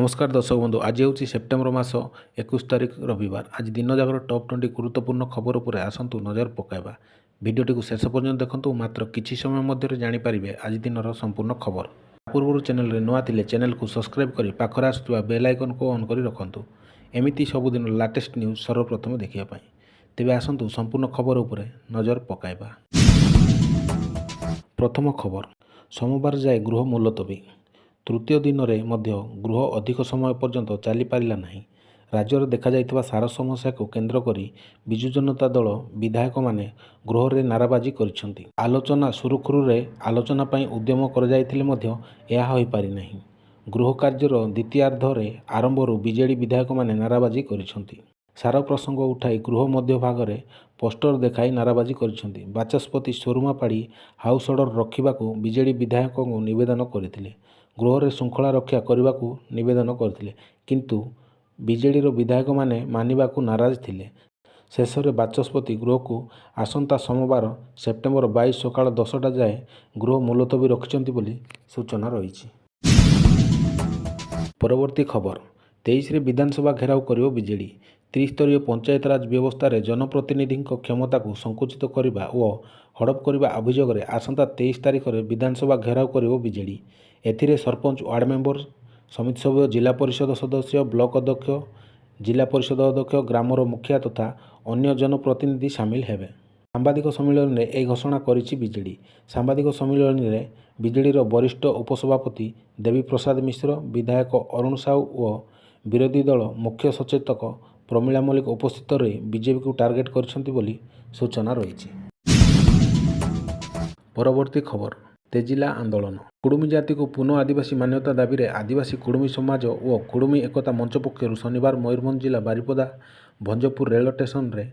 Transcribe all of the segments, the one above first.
नमस्कार दर्शक बंधु आज हूँ सेप्टेम्बर मास 21 तारिख रविवार। आज दिन जाकर टॉप 20 गुरुत्वपूर्ण खबर उपर आसतु नजर पकाइबा। भिडियोटी को शेष पर्यंत देखंतु, मात्र किछि समय मध्य जानिपारे आज दिन संपूर्ण खबर। पूर्व चैनल रे नुआ थिले चैनल को सब्सक्राइब करी पाखरे आसुवा बेल आइकन को ऑन करी रखंतु, एमिति सबुदिन लेटेस्ट न्यूज सर्वप्रथम देखिया पाई। तेबे आसंतु संपूर्ण खबर उपरे नजर पकाइबा। प्रथम खबर, सोमवार जाए गृह मुलतवी। तृतीय दिन में गृह अधिक समय पर्यंत चली पारा ना। राज्य में देखा सार समस्या को केन्द्र कर विजु जनता दल विधायक माने गृह में नाराबाजी कर आलोचना सुरुखुरे आलोचना उद्यम कर गृह कार्यर द्वितीयार्धरे आरंभरू बीजेडी विधायक माने नाराबाजी कर सार प्रसंग उठाई गृह मध्य भागरे पोस्टर देखाई नाराबाजी कर बाचस्पति स्वरूमा पाड़ी हाउस ऑर्डर रखा बीजेडी विधायक को निवेदन करते गृह में श्रृंखला रक्षा करने को निवेदन करते, किंतु बीजेडी विधायक माने मानिबा को नाराज थिले। शेष में बाचस्पति गृह को आसंता सोमवार सेप्टेम्बर 22 सकाळ 10टा जाए गृह मुलतवी रखिछंती बोली सूचना रही। परवर्ती खबर, 23 रे विधानसभा घेराव करियो बीजेडी। त्रिस्तरीय पंचायत राज व्यवस्था रे जनप्रतिनिधि क्षमता को संकुचित करने और हड़प करने अभियोग में आसंता 23 तारिख में विधानसभा घेराव करियो बीजेडी। एथिरे सरपंच, वार्ड मेंबर, समिति सभ्य, जिला परिषद सदस्य, ब्लॉक अध्यक्ष, जिला परिषद अध्यक्ष, ग्रामर मुखिया तथा अन्य जनप्रतिनिधि सामिल हेबे। सांबादिक सम्मेलन में यह घोषणा करिछि बीजेडी। सांबादिक सम्मेलन में बीजेडी वरिष्ठ उपसभापति देवी प्रसाद मिश्र, विधायक अरुण साहू और विरोधी दल मुख्य सचेतक प्रमिला मल्लिक उपस्थित रही बीजेपी को टार्गेट करछंती बोली सूचना रही। परवर्ती खबर, तेजिला आंदोलन। कुडुमी जाति को पुनः आदिवासी मान्यता दाबी रे आदिवासी कुडुमी समाज और कुडुमी एकता मंच पक्षर शनिवार मयूरभंज जिला बारिपदा भंजपुर रेल स्टेशन रे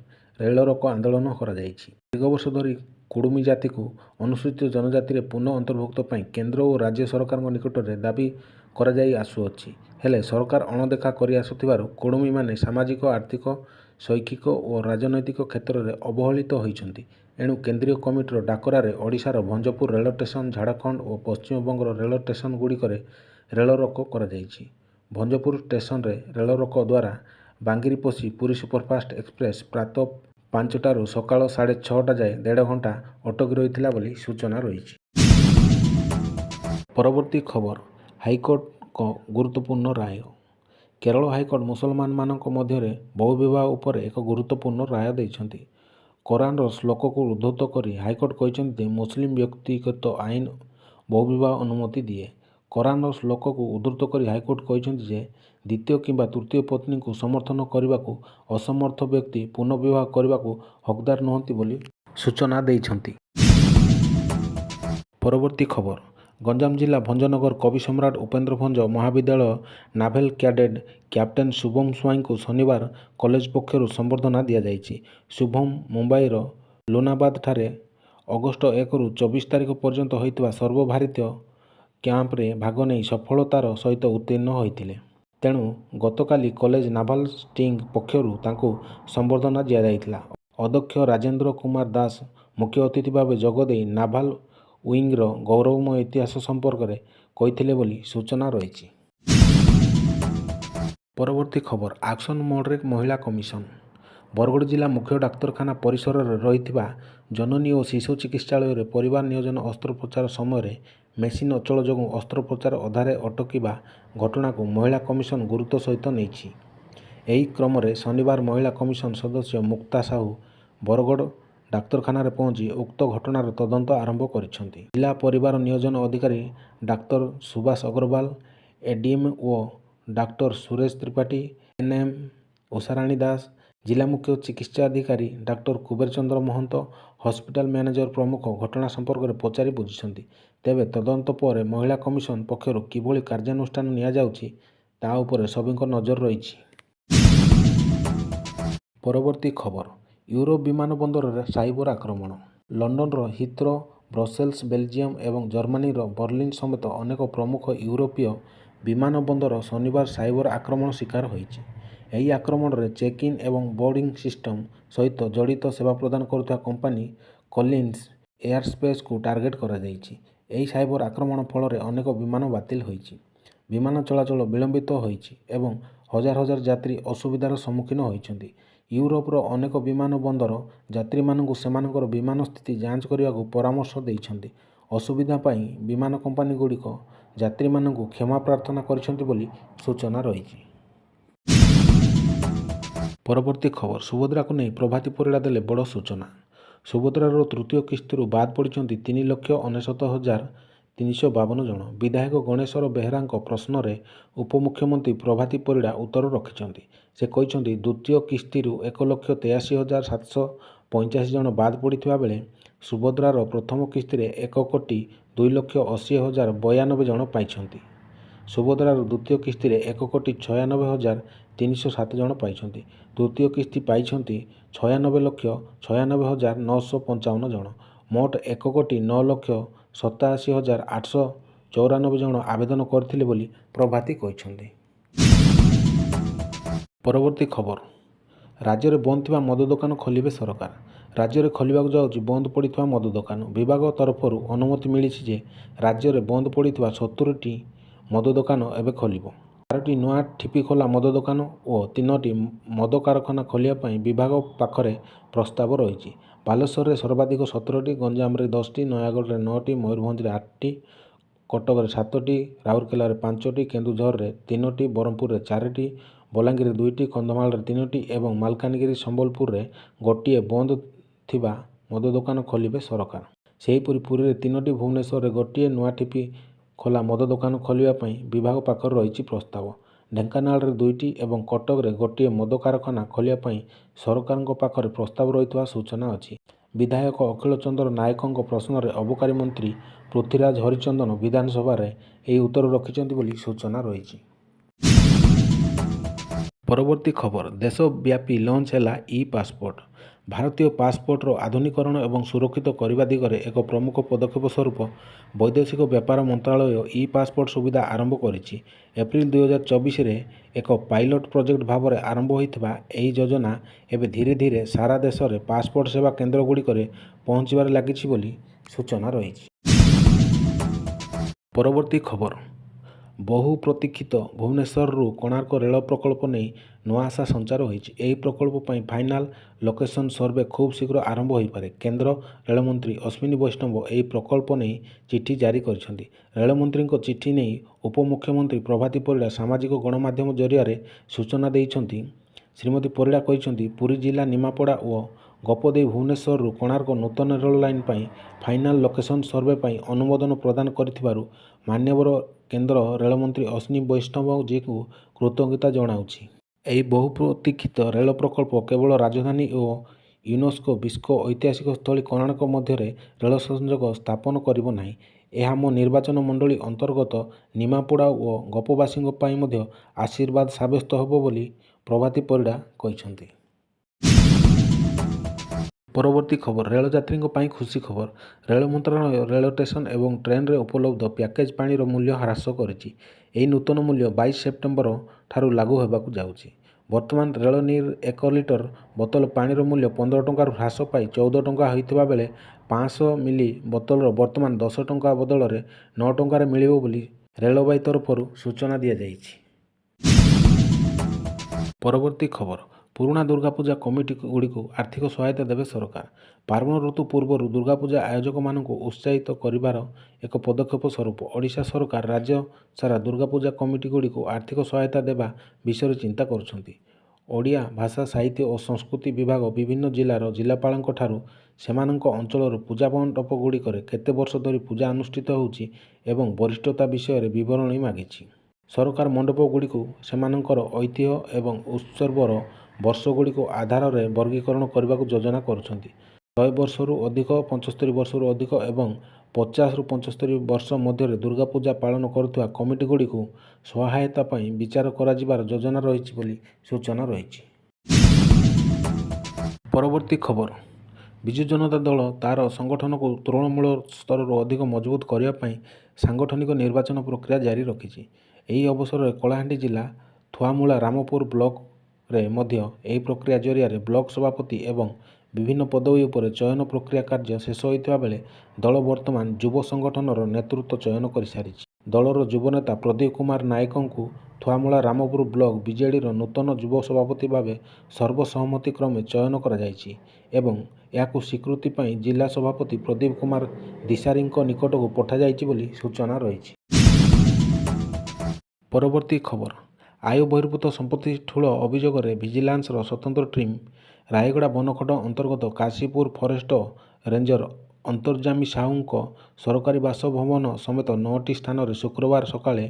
रेल रोको आंदोलन करा जायछि। एक वर्ष धरी कुडुमी जाति को अनुसूचित जनजाति रे पुनः अंतर्भुक्त पाई केंद्र और राज्य सरकार निकट में दाबी करा जाई आसुअछि। हेले सरकार अणदेखा करि आसुथिबारु कुडुमी माने सामाजिक, आर्थिक, शैक्षिक और राजनैतिक क्षेत्र में अवहेलित होइछन्ति। एणु केंद्रीय कमिटर डाकरारे ओडिशार भंजपुर रेल स्टेशन, झारखंड और पश्चिम बंगर रेल स्टेशन गुड़िक रेल रोको करा जायछि। भंजपुर स्टेशन रे रेल रोको द्वारा बांगिरी पशी पुरी सुपरफास्ट एक्सप्रेस प्रातः 5टारू सकाळ 6:30 जाए 1.5 घंटा अटकी रही बोली सूचना रही। परवर्ती खबर, हाईकोर्ट को गुरुत्वपूर्ण राय। केरल हाईकोर्ट मुसलमान मानक मध्य बहु विवाह उपर एक गुरुत्वपूर्ण राय देइछन्ति। कोरान श्लोक को उद्धृत करी हाईकोर्ट कहते मुस्लिम व्यक्तिगत आईन बहु विवाह अनुमति दिए। कोरान श्लोक को उद्धृत करी हाईकोर्ट कहते द्वितीय किंबा तृतीय पत्नी को समर्थन करने को असमर्थ व्यक्ति पुनर्विवाह करने को हकदार नहंती बोली सूचना देइछन्ति। परवर्ती खबर, गंजाम जिला भंजनगर कवि सम्राट उपेन्द्र भंज महाविद्यालय नाभेल कैडेट कैप्टेन शुभम स्वाई को शनिवार कॉलेज पक्षर संबर्धना दि जाइछि। शुभम मुंबईर लुनाबाद ठारे अगस्ट 1 रु 24 तारिख पर्यंत होइतबा सर्वभारतीय कैंप्रे भाग नहीं सफलतार सहित उत्तीर्ण होइतिले। तेणु गतकाली कॉलेज नाभाल स्टिंग पक्षर तांको संबर्धना दि जाइतिला। अध्यक्ष राजेंद्र कुमार दास मुख्य अतिथि भाव जोगदे नाभाल विंगर गौरवमय इतिहास संपर्क में कही बोली सूचना रही। परवर्ती खबर, एक्शन मोड रे महिला कमिशन। बरगड़ जिला मुख्य डाक्तरखाना परिसर में रही जननी और शिशु चिकित्सालय रे परिवार नियोजन अस्त्रोपचार समय मेसीन अचल जो अस्त्रोपचार अधारे अटकिबा घटना को महिला कमिशन गुरुत्व सहित नहीं। यही क्रम में शनिवार महिला कमिशन सदस्य मुक्ता साहू बरगड़ डाक्तरखाना रे पहुंची उक्त घटनार तदंत आरंभ करिसेंति। जिला परिवार नियोजन अधिकारी डाक्टर सुभाष अग्रवाल, एडीएम और डाक्टर सुरेश त्रिपाठी, एनएम उषाराणी दास, जिला मुख्य चिकित्सा अधिकारी डाक्टर कुबेर चंद्र महंत, हॉस्पिटल मैनेजर प्रमुख घटना संपर्क में पचारि बुझिसेंति। तेबे तदंत पर महिला कमिशन पक्षर किभली कार्यानुष्ठान निया जाउछि ता उपरे सभिंक नजर रही। परवर्ती खबर, यूरोप विमान बंदर रे साइबर आक्रमण। लंडन हिथ्रो, ब्रसेल्स, बेल्जियम और जर्मनी बर्लिन समेत अनेक प्रमुख यूरोपीय विमान बंदर शनिवार साइबर आक्रमण शिकार होइछि। यही आक्रमण रे चेक इन एवं बोर्डिंग सिस्टम सहित जड़ित सेवा प्रदान करुवा कंपनी कॉलिन्स एयरस्पेस को टार्गेट करा जाइछि। यही साइबर आक्रमण फल अनेक विमान बातिल होइछि। ବିମାନ ଚଳାଚଳ ବିଳମ୍ବିତ ହୋଇଛି ଏବଂ ହଜାର ହଜାର ଯାତ୍ରୀ ଅସୁବିଧାର ସମ୍ମୁଖୀନ ହୋଇଛନ୍ତି। ୟୁରୋପର ଅନେକ ବିମାନ ବନ୍ଦର ଯାତ୍ରୀମାନଙ୍କୁ ସେମାନଙ୍କର ବିମାନ ସ୍ଥିତି ଯାଞ୍ଚ କରିବାକୁ ପରାମର୍ଶ ଦେଇଛନ୍ତି। ଅସୁବିଧା ପାଇଁ ବିମାନ କମ୍ପାନୀଗୁଡ଼ିକ ଯାତ୍ରୀମାନଙ୍କୁ କ୍ଷମା ପ୍ରାର୍ଥନା କରିଛନ୍ତି ବୋଲି ସୂଚନା ରହିଛି। ପରବର୍ତ୍ତୀ ଖବର, ସୁଭଦ୍ରାକୁ ନେଇ ପ୍ରଭାତୀ ପରିଡ଼ା ଦେଲେ ବଡ଼ ସୂଚନା। ସୁଭଦ୍ରାର ତୃତୀୟ କିସ୍ତିରୁ ବାଦ୍ ପଡ଼ିଛନ୍ତି 3,69,352 ଜଣ। ବିଧାୟକ ଗଣେଶ୍ୱର ବେହେରାଙ୍କ ପ୍ରଶ୍ନରେ ଉପମୁଖ୍ୟମନ୍ତ୍ରୀ ପ୍ରଭାତୀ ପରିଡ଼ା ଉତ୍ତର ରଖିଛନ୍ତି। ସେ କହିଛନ୍ତି, ଦ୍ୱିତୀୟ କିସ୍ତିରୁ 1,83,785 ଜଣ ବାଦ୍ ପଡ଼ିଥିବା ବେଳେ ସୁଭଦ୍ରାର ପ୍ରଥମ କିସ୍ତିରେ 1,02,80,092 ଜଣ ପାଇଛନ୍ତି। ସୁଭଦ୍ରାର ଦ୍ୱିତୀୟ କିସ୍ତିରେ 1,96,307 ଜଣ ପାଇଛନ୍ତି। ତୃତୀୟ କିସ୍ତି ପାଇଛନ୍ତି 96,96,955 ଜଣ। ମୋଟ 1,09,87,894 ଜଣ ଆବେଦନ କରିଥିଲେ ବୋଲି ପ୍ରଭାତୀ କହିଛନ୍ତି। ପରବର୍ତ୍ତୀ ଖବର, ରାଜ୍ୟରେ ବନ୍ଦ ଥିବା ମଦ ଦୋକାନ ଖୋଲିବେ ସରକାର। ରାଜ୍ୟରେ ଖୋଲିବାକୁ ଯାଉଛି ବନ୍ଦ ପଡ଼ିଥିବା ମଦ ଦୋକାନ। ବିଭାଗ ତରଫରୁ ଅନୁମତି ମିଳିଛି ଯେ ରାଜ୍ୟରେ ବନ୍ଦ ପଡ଼ିଥିବା 70ଟି ମଦ ଦୋକାନ ଏବେ ଖୋଲିବ। 4ଟି ନୂଆ ଠିପିଖୋଲା ମଦ ଦୋକାନ ଓ 3ଟି ମଦ କାରଖାନା ଖୋଲିବା ପାଇଁ ବିଭାଗ ପାଖରେ ପ୍ରସ୍ତାବ ରହିଛି। ବାଲେଶ୍ୱରରେ ସର୍ବାଧିକ 17ଟି, ଗଞ୍ଜାମରେ 10ଟି, ନୟାଗଡ଼ରେ 9ଟି, ମୟୂରଭଞ୍ଜରେ 8ଟି, କଟକରେ 7ଟି, ରାଉରକେଲାରେ 5ଟି, କେନ୍ଦୁଝରରେ 3ଟି, ବ୍ରହ୍ମପୁରରେ 4ଟି, ବଲାଙ୍ଗୀରରେ 2ଟି, କନ୍ଧମାଳରେ 3ଟି ଏବଂ ମାଲକାନଗିରି ସମ୍ବଲପୁରରେ ଗୋଟିଏ ବନ୍ଦ ଥିବା ମଦ ଦୋକାନ ଖୋଲିବେ ସରକାର। ସେହିପରି ପୁରୀରେ 3ଟି, ଭୁବନେଶ୍ୱରରେ ଗୋଟିଏ ନୂଆ ଠିପି ଖୋଲା ମଦ ଦୋକାନ ଖୋଲିବା ପାଇଁ ବିଭାଗ ପାଖରେ ରହିଛି ପ୍ରସ୍ତାବ। ଢେଙ୍କାନାଳରେ 2ଟି ଏବଂ କଟକରେ ଗୋଟିଏ ମଦ କାରଖାନା ଖୋଲିବା ପାଇଁ ସରକାରଙ୍କ ପାଖରେ ପ୍ରସ୍ତାବ ରହିଥିବା ସୂଚନା ଅଛି। ବିଧାୟକ ଅଖିଳ ଚନ୍ଦ୍ର ନାୟକଙ୍କ ପ୍ରଶ୍ନରେ ଅବକାରୀ ମନ୍ତ୍ରୀ ପୃଥ୍ୱୀରାଜ ହରିଚନ୍ଦନ ବିଧାନସଭାରେ ଏହି ଉତ୍ତର ରଖିଛନ୍ତି ବୋଲି ସୂଚନା ରହିଛି। ପରବର୍ତ୍ତୀ ଖବର, ଦେଶବ୍ୟାପୀ ଲଞ୍ଚ ହେଲା ଇ-ପାସପୋର୍ଟ। ଭାରତୀୟ ପାସପୋର୍ଟର ଆଧୁନିକୀକରଣ ଏବଂ ସୁରକ୍ଷିତ କରିବା ଦିଗରେ ଏକ ପ୍ରମୁଖ ପଦକ୍ଷେପ ସ୍ୱରୂପ ବୈଦେଶିକ ବ୍ୟାପାର ମନ୍ତ୍ରଣାଳୟ ଇ-ପାସପୋର୍ଟ ସୁବିଧା ଆରମ୍ଭ କରିଛି। ଏପ୍ରିଲ 2024ରେ ଏକ ପାଇଲଟ ପ୍ରୋଜେକ୍ଟ ଭାବରେ ଆରମ୍ଭ ହୋଇଥିବା ଏହି ଯୋଜନା ଏବେ ଧୀରେ ଧୀରେ ସାରା ଦେଶରେ ପାସପୋର୍ଟ ସେବା କେନ୍ଦ୍ରଗୁଡ଼ିକରେ ପହଞ୍ଚିବାରେ ଲାଗିଛି ବୋଲି ସୂଚନା ରହିଛି। ପରବର୍ତ୍ତୀ ଖବର, ବହୁ ପ୍ରତୀକ୍ଷିତ ଭୁବନେଶ୍ୱରରୁ କୋଣାର୍କ ରେଳ ପ୍ରକଳ୍ପ ନେଇ ନୂଆ ଆଶା ସଞ୍ଚାର ହୋଇଛି। ଏହି ପ୍ରକଳ୍ପ ପାଇଁ ଫାଇନାଲ ଲୋକେସନ ସର୍ଭେ ଖୁବ୍ ଶୀଘ୍ର ଆରମ୍ଭ ହୋଇପାରେ। କେନ୍ଦ୍ର ରେଳମନ୍ତ୍ରୀ ଅଶ୍ୱିନୀ ବୈଷ୍ଣବ ଏହି ପ୍ରକଳ୍ପ ନେଇ ଚିଠି ଜାରି କରିଛନ୍ତି। ରେଳମନ୍ତ୍ରୀଙ୍କ ଚିଠି ନେଇ ଉପମୁଖ୍ୟମନ୍ତ୍ରୀ ପ୍ରଭାତୀ ପରିଡ଼ା ସାମାଜିକ ଗଣମାଧ୍ୟମ ଜରିଆରେ ସୂଚନା ଦେଇଛନ୍ତି। ଶ୍ରୀମତୀ ପରିଡ଼ା କହିଛନ୍ତି, ପୁରୀ ଜିଲ୍ଲା ନିମାପଡ଼ା ଓ ଗୋପଦେଇ ଭୁବନେଶ୍ୱରରୁ କୋଣାର୍କ ନୂତନ ରେଳ ଲାଇନ ପାଇଁ ଫାଇନାଲ ଲୋକେସନ ସର୍ଭେ ପାଇଁ ଅନୁମୋଦନ ପ୍ରଦାନ କରିଥିବାରୁ ମାନ୍ୟବର କେନ୍ଦ୍ର ରେଳମନ୍ତ୍ରୀ ଅଶ୍ୱିନୀ ବୈଷ୍ଣବଜୀଙ୍କୁ କୃତଜ୍ଞତା ଜଣାଉଛି। ଏହି ବହୁ ପ୍ରତୀକ୍ଷିତ ରେଳ ପ୍ରକଳ୍ପ କେବଳ ରାଜଧାନୀ ଓ ୟୁନେସ୍କୋ ବିଶ୍ୱ ଐତିହାସିକ ସ୍ଥଳୀ କୋଣାର୍କ ମଧ୍ୟରେ ରେଳ ସଂଯୋଗ ସ୍ଥାପନ କରିବ ନାହିଁ, ଏହା ମୋ ନିର୍ବାଚନ ମଣ୍ଡଳୀ ଅନ୍ତର୍ଗତ ନିମାପଡ଼ା ଓ ଗୋପବାସୀଙ୍କ ପାଇଁ ମଧ୍ୟ ଆଶୀର୍ବାଦ ସାବ୍ୟସ୍ତ ହେବ ବୋଲି ପ୍ରଭାତୀ ପରିଡ଼ା କହିଛନ୍ତି। ପରବର୍ତ୍ତୀ ଖବର, ରେଳଯାତ୍ରୀଙ୍କ ପାଇଁ ଖୁସି ଖବର। ରେଳ ମନ୍ତ୍ରଣାଳୟ ରେଳ ଷ୍ଟେସନ ଏବଂ ଟ୍ରେନରେ ଉପଲବ୍ଧ ପ୍ୟାକେଜ ପାଣିର ମୂଲ୍ୟ ହ୍ରାସ କରିଛି। ଏହି ନୂତନ ମୂଲ୍ୟ 22 ସେପ୍ଟେମ୍ବର ଠାରୁ ଲାଗୁ ହେବାକୁ ଯାଉଛି। ବର୍ତ୍ତମାନ ରେଳ ନିର 1 ଲିଟର ବୋତଲ ପାଣିର ମୂଲ୍ୟ 15 ଟଙ୍କାରୁ ହ୍ରାସ ପାଇ 14 ଟଙ୍କା ହୋଇଥିବା ବେଳେ 500 ମିଲି ବୋତଲର ବର୍ତ୍ତମାନ 10 ଟଙ୍କା ବଦଳରେ 9 ଟଙ୍କାରେ ମିଳିବ ବୋଲି ରେଳବାଇ ତରଫରୁ ସୂଚନା ଦିଆଯାଇଛି। ପରବର୍ତ୍ତୀ ଖବର, ପୁରୁଣା ଦୁର୍ଗାପୂଜା କମିଟିଗୁଡ଼ିକୁ ଆର୍ଥିକ ସହାୟତା ଦେବେ ସରକାର। ପାର୍ବଣ ଋତୁ ପୂର୍ବରୁ ଦୁର୍ଗାପୂଜା ଆୟୋଜକମାନଙ୍କୁ ଉତ୍ସାହିତ କରିବାର ଏକ ପଦକ୍ଷେପ ସ୍ୱରୂପ ଓଡ଼ିଶା ସରକାର ରାଜ୍ୟ ସାରା ଦୁର୍ଗାପୂଜା କମିଟିଗୁଡ଼ିକୁ ଆର୍ଥିକ ସହାୟତା ଦେବା ବିଷୟରେ ଚିନ୍ତା କରୁଛନ୍ତି। ଓଡ଼ିଆ ଭାଷା ସାହିତ୍ୟ ଓ ସଂସ୍କୃତି ବିଭାଗ ବିଭିନ୍ନ ଜିଲ୍ଲାର ଜିଲ୍ଲାପାଳଙ୍କଠାରୁ ସେମାନଙ୍କ ଅଞ୍ଚଳର ପୂଜା ମଣ୍ଡପଗୁଡ଼ିକରେ କେତେ ବର୍ଷ ଧରି ପୂଜା ଅନୁଷ୍ଠିତ ହେଉଛି ଏବଂ ବରିଷ୍ଠତା ବିଷୟରେ ବିବରଣୀ ମାଗିଛି। ସରକାର ମଣ୍ଡପଗୁଡ଼ିକୁ ସେମାନଙ୍କର ଐତିହ୍ୟ ଏବଂ ଉତ୍ସବର ବର୍ଷଗୁଡ଼ିକୁ ଆଧାରରେ ବର୍ଗୀକରଣ କରିବାକୁ ଯୋଜନା କରୁଛନ୍ତି। 100 ବର୍ଷରୁ ଅଧିକ, 75 ବର୍ଷରୁ ଅଧିକ ଏବଂ 50ରୁ 75 ବର୍ଷ ମଧ୍ୟରେ ଦୁର୍ଗାପୂଜା ପାଳନ କରୁଥିବା କମିଟିଗୁଡ଼ିକୁ ସହାୟତା ପାଇଁ ବିଚାର କରାଯିବାର ଯୋଜନା ରହିଛି ବୋଲି ସୂଚନା ରହିଛି। ପରବର୍ତ୍ତୀ ଖବର, ବିଜୁ ଜନତା ଦଳ ତା'ର ସଂଗଠନକୁ ତୃଣମୂଳ ସ୍ତରରୁ ଅଧିକ ମଜବୁତ କରିବା ପାଇଁ ସାଂଗଠନିକ ନିର୍ବାଚନ ପ୍ରକ୍ରିୟା ଜାରି ରଖିଛି। ଏହି ଅବସରରେ କଳାହାଣ୍ଡି ଜିଲ୍ଲା ଥୁଆମୁଳା ରାମପୁର ବ୍ଲକରେ ମଧ୍ୟ ଏହି ପ୍ରକ୍ରିୟା ଜରିଆରେ ବ୍ଲକ ସଭାପତି ଏବଂ ବିଭିନ୍ନ ପଦବୀ ଉପରେ ଚୟନ ପ୍ରକ୍ରିୟା କାର୍ଯ୍ୟ ଶେଷ ହୋଇଥିବା ବେଳେ ଦଳ ବର୍ତ୍ତମାନ ଯୁବ ସଂଗଠନର ନେତୃତ୍ୱ ଚୟନ କରିସାରିଛି। ଦଳର ଯୁବନେତା ପ୍ରଦୀପ କୁମାର ନାୟକଙ୍କୁ ଥୁଆମୂଳା ରାମପୁର ବ୍ଲକ ବିଜେଡିର ନୂତନ ଯୁବ ସଭାପତି ଭାବେ ସର୍ବସମ୍ମତିକ୍ରମେ ଚୟନ କରାଯାଇଛି ଏବଂ ଏହାକୁ ସ୍ୱୀକୃତି ପାଇଁ ଜିଲ୍ଲା ସଭାପତି ପ୍ରଦୀପ କୁମାର ଦିଶାରୀଙ୍କ ନିକଟକୁ ପଠାଯାଇଛି ବୋଲି ସୂଚନା ରହିଛି। ପରବର୍ତ୍ତୀ ଖବର, ଆୟ ବହିର୍ଭୂତ ସମ୍ପତ୍ତି ଠୁଳ ଅଭିଯୋଗରେ ଭିଜିଲାନ୍ସର ସ୍ୱତନ୍ତ୍ର ଟିମ୍ ରାୟଗଡ଼ା ବନଖଣ୍ଡ ଅନ୍ତର୍ଗତ କାଶୀପୁର ଫରେଷ୍ଟ ରେଞ୍ଜର ଅନ୍ତର୍ଯ୍ୟାମୀ ସାହୁଙ୍କ ସରକାରୀ ବାସଭବନ ସମେତ 9ଟି ସ୍ଥାନରେ ଶୁକ୍ରବାର ସକାଳେ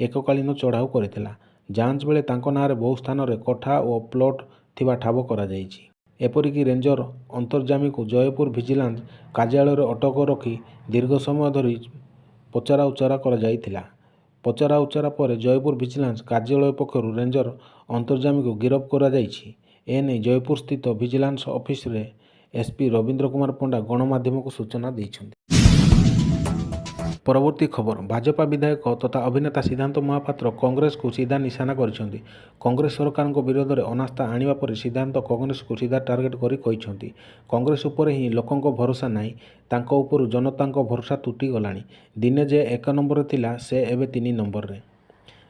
ଏକକାଳୀନ ଚଢ଼ାଉ କରିଥିଲା। ଯାଞ୍ଚ ବେଳେ ତାଙ୍କ ନାଁରେ ବହୁ ସ୍ଥାନରେ କୋଠା ଓ ପ୍ଲଟ୍ ଥିବା ଠାବ କରାଯାଇଛି। ଏପରିକି ରେଞ୍ଜର ଅନ୍ତର୍ଯ୍ୟାମୀଙ୍କୁ ଜୟପୁର ଭିଜିଲାନ୍ସ କାର୍ଯ୍ୟାଳୟରେ ଅଟକ ରଖି ଦୀର୍ଘ ସମୟ ଧରି ପଚରାଉଚରା କରାଯାଇଥିଲା। ପଚରାଉଚରା ପରେ ଜୟପୁର ଭିଜିଲାନ୍ସ କାର୍ଯ୍ୟାଳୟ ପକ୍ଷରୁ ରେଞ୍ଜର ଅନ୍ତର୍ଯ୍ୟାମୀଙ୍କୁ ଗିରଫ କରାଯାଇଛି। ଏନେଇ ଜୟପୁରସ୍ଥିତ ଭିଜିଲାନ୍ସ ଅଫିସରେ ଏସ୍ପି ରବୀନ୍ଦ୍ର କୁମାର ପଣ୍ଡା ଗଣମାଧ୍ୟମକୁ ସୂଚନା ଦେଇଛନ୍ତି। ପରବର୍ତ୍ତୀ ଖବର, ଭାଜପା ବିଧାୟକ ତଥା ଅଭିନେତା ସିଦ୍ଧାନ୍ତ ମହାପାତ୍ର କଂଗ୍ରେସକୁ ସିଧା ନିଶାନା କରିଛନ୍ତି। କଂଗ୍ରେସ ସରକାରଙ୍କ ବିରୋଧରେ ଅନାସ୍ଥା ଆଣିବା ପରେ ସିଦ୍ଧାନ୍ତ କଂଗ୍ରେସକୁ ସିଧା ଟାର୍ଗେଟ କରି କହିଛନ୍ତି, କଂଗ୍ରେସ ଉପରେ ହିଁ ଲୋକଙ୍କ ଭରସା ନାହିଁ, ତାଙ୍କ ଉପରୁ ଜନତାଙ୍କ ଭରସା ତୁଟିଗଲାଣି। ଦିନେ ଯେ 1 ନମ୍ବରରେ ଥିଲା ସେ ଏବେ 3 ନମ୍ବରରେ।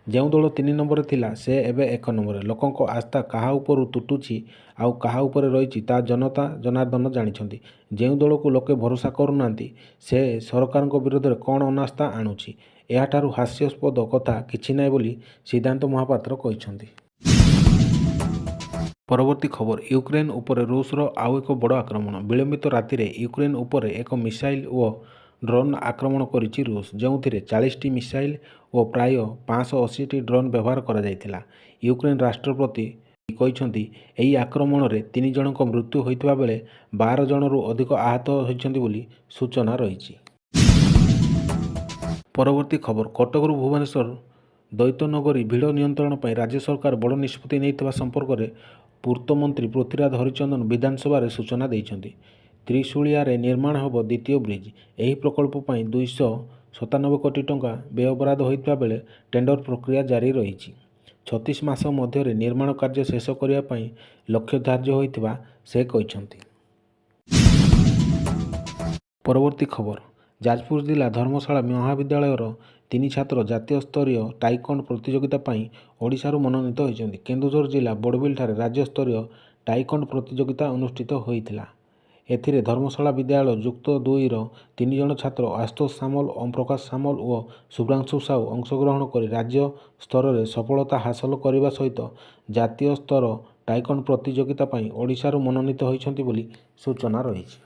ଯେଉଁ ଦଳ 3 ନମ୍ବରରେ ଥିଲା ସେ ଏବେ 1 ନମ୍ବରରେ। ଲୋକଙ୍କ ଆସ୍ଥା କାହା ଉପରୁ ତୁଟୁଛି ଆଉ କାହା ଉପରେ ରହିଛି ତା ଜନତା ଜନାର୍ଦ୍ଦନ ଜାଣିଛନ୍ତି। ଯେଉଁ ଦଳକୁ ଲୋକେ ଭରସା କରୁନାହାନ୍ତି ସେ ସରକାରଙ୍କ ବିରୋଧରେ କ'ଣ ଅନାସ୍ଥା ଆଣୁଛି, ଏହାଠାରୁ ହାସ୍ୟାସ୍ପଦ କଥା କିଛି ନାହିଁ ବୋଲି ସିଦ୍ଧାନ୍ତ ମହାପାତ୍ର କହିଛନ୍ତି। ପରବର୍ତ୍ତୀ ଖବର, ୟୁକ୍ରେନ ଉପରେ ରୁଷର ଆଉ ଏକ ବଡ଼ ଆକ୍ରମଣ। ବିଳମ୍ବିତ ରାତିରେ ୟୁକ୍ରେନ ଉପରେ ଏକ ମିସାଇଲ ଓ ଡ୍ରୋନ୍ ଆକ୍ରମଣ କରିଛି ରୁଷ, ଯେଉଁଥିରେ 40ଟି ମିସାଇଲ ଓ ପ୍ରାୟ 580ଟି ଡ୍ରୋନ୍ ବ୍ୟବହାର କରାଯାଇଥିଲା। ୟୁକ୍ରେନ ରାଷ୍ଟ୍ରପତି କହିଛନ୍ତି, ଏହି ଆକ୍ରମଣରେ 3 ଜଣଙ୍କ ମୃତ୍ୟୁ ହୋଇଥିବା ବେଳେ 12 ଜଣରୁ ଅଧିକ ଆହତ ହୋଇଛନ୍ତି ବୋଲି ସୂଚନା ରହିଛି। ପରବର୍ତ୍ତୀ ଖବର, କଟକରୁ ଭୁବନେଶ୍ୱର ଦ୍ୱୈତନଗରୀ ଭିଡ଼ ନିୟନ୍ତ୍ରଣ ପାଇଁ ରାଜ୍ୟ ସରକାର ବଡ଼ ନିଷ୍ପତ୍ତି ନେଇଥିବା ସମ୍ପର୍କରେ ପୂର୍ତ୍ତମନ୍ତ୍ରୀ ପୃଥ୍ୱୀରାଜ ହରିଚନ୍ଦନ ବିଧାନସଭାରେ ସୂଚନା ଦେଇଛନ୍ତି। ତ୍ରିଶୁଳିଆରେ ନିର୍ମାଣ ହେବ ଦ୍ୱିତୀୟ ବ୍ରିଜ୍। ଏହି ପ୍ରକଳ୍ପ ପାଇଁ 297 କୋଟି ଟଙ୍କା ବ୍ୟୟବରାଦ ହୋଇଥିବା ବେଳେ ଟେଣ୍ଡର ପ୍ରକ୍ରିୟା ଜାରି ରହିଛି। 36 ମାସ ମଧ୍ୟରେ ନିର୍ମାଣ କାର୍ଯ୍ୟ ଶେଷ କରିବା ପାଇଁ ଲକ୍ଷ୍ୟ ଧାର୍ଯ୍ୟ ହୋଇଥିବା ସେ କହିଛନ୍ତି। ପରବର୍ତ୍ତୀ ଖବର, ଯାଜପୁର ଜିଲ୍ଲା ଧର୍ମଶାଳା ମହାବିଦ୍ୟାଳୟର 3 ଛାତ୍ର ଜାତୀୟ ସ୍ତରୀୟ ଟାଇକୋଣ୍ଡ ପ୍ରତିଯୋଗିତା ପାଇଁ ଓଡ଼ିଶାରୁ ମନୋନୀତ ହୋଇଛନ୍ତି। କେନ୍ଦୁଝର ଜିଲ୍ଲା ବଡ଼ବିଲଠାରେ ରାଜ୍ୟସ୍ତରୀୟ ଟାଇକୋଣ୍ଡ ପ୍ରତିଯୋଗିତା ଅନୁଷ୍ଠିତ ହୋଇଥିଲା। ଏଥିରେ ଧର୍ମଶାଳା ବିଦ୍ୟାଳୟ ଯୁକ୍ତ 2ର 3 ଜଣ ଛାତ୍ର ଆଶୁତୋଷ ସାମଲ, ଓମ୍ ପ୍ରକାଶ ସାମଲ ଓ ଶୁଭ୍ରାଂଶୁ ସାହୁ ଅଂଶଗ୍ରହଣ କରି ରାଜ୍ୟ ସ୍ତରରେ ସଫଳତା ହାସଲ କରିବା ସହିତ ଜାତୀୟ ସ୍ତର ଟାଇକୋଣ୍ଡ ପ୍ରତିଯୋଗିତା ପାଇଁ ଓଡ଼ିଶାରୁ ମନୋନୀତ ହୋଇଛନ୍ତି ବୋଲି ସୂଚନା ରହିଛି।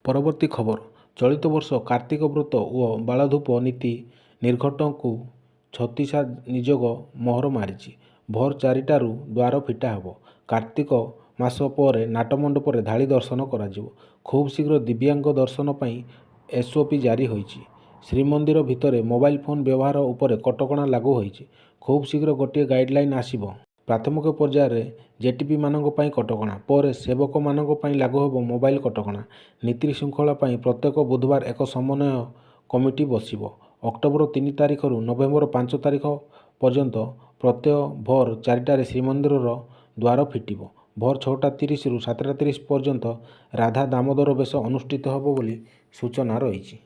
ପରବର୍ତ୍ତୀ ଖବର, ଚଳିତ ବର୍ଷ କାର୍ତ୍ତିକ ବ୍ରତ ଓ ବାଳଧୂପ ନୀତି ନିର୍ଘଣ୍ଟକୁ ଛତିଶା ନିଯୋଗ ମୋହର ମାରିଛି। ଭୋର 4ଟାରୁ ଦ୍ୱାର ଫିଟା ହେବ। କାର୍ତ୍ତିକ ମାସ ପରେ ନାଟମଣ୍ଡପରେ ଧାଡ଼ି ଦର୍ଶନ କରାଯିବ। ଖୁବ୍ ଶୀଘ୍ର ଦିବ୍ୟାଙ୍ଗ ଦର୍ଶନ ପାଇଁ SOP ଜାରି ହୋଇଛି। ଶ୍ରୀମନ୍ଦିର ଭିତରେ ମୋବାଇଲ ଫୋନ୍ ବ୍ୟବହାର ଉପରେ କଟକଣା ଲାଗୁ ହୋଇଛି। ଖୁବ୍ ଶୀଘ୍ର ଗୋଟିଏ ଗାଇଡଲାଇନ୍ ଆସିବ। ପ୍ରାଥମିକ ପର୍ଯ୍ୟାୟରେ JTP ମାନଙ୍କ ପାଇଁ କଟକଣା, ପରେ ସେବକମାନଙ୍କ ପାଇଁ ଲାଗୁ ହେବ ମୋବାଇଲ କଟକଣା। ନୀତି ଶୃଙ୍ଖଳା ପାଇଁ ପ୍ରତ୍ୟେକ ବୁଧବାର ଏକ ସମନ୍ୱୟ କମିଟି ବସିବ। ଅକ୍ଟୋବର 3 ତାରିଖରୁ ନଭେମ୍ବର 5 ତାରିଖ ପର୍ଯ୍ୟନ୍ତ ପ୍ରତ୍ୟହ ଭୋର 4ଟାରେ ଶ୍ରୀମନ୍ଦିରର ଦ୍ୱାର ଫିଟିବ। ଭୋର 6ଟା30ରୁ 7ଟା30 ପର୍ଯ୍ୟନ୍ତ ରାଧା ଦାମୋଦର ବେଶ ଅନୁଷ୍ଠିତ ହେବ ବୋଲି ସୂଚନା ରହିଛି।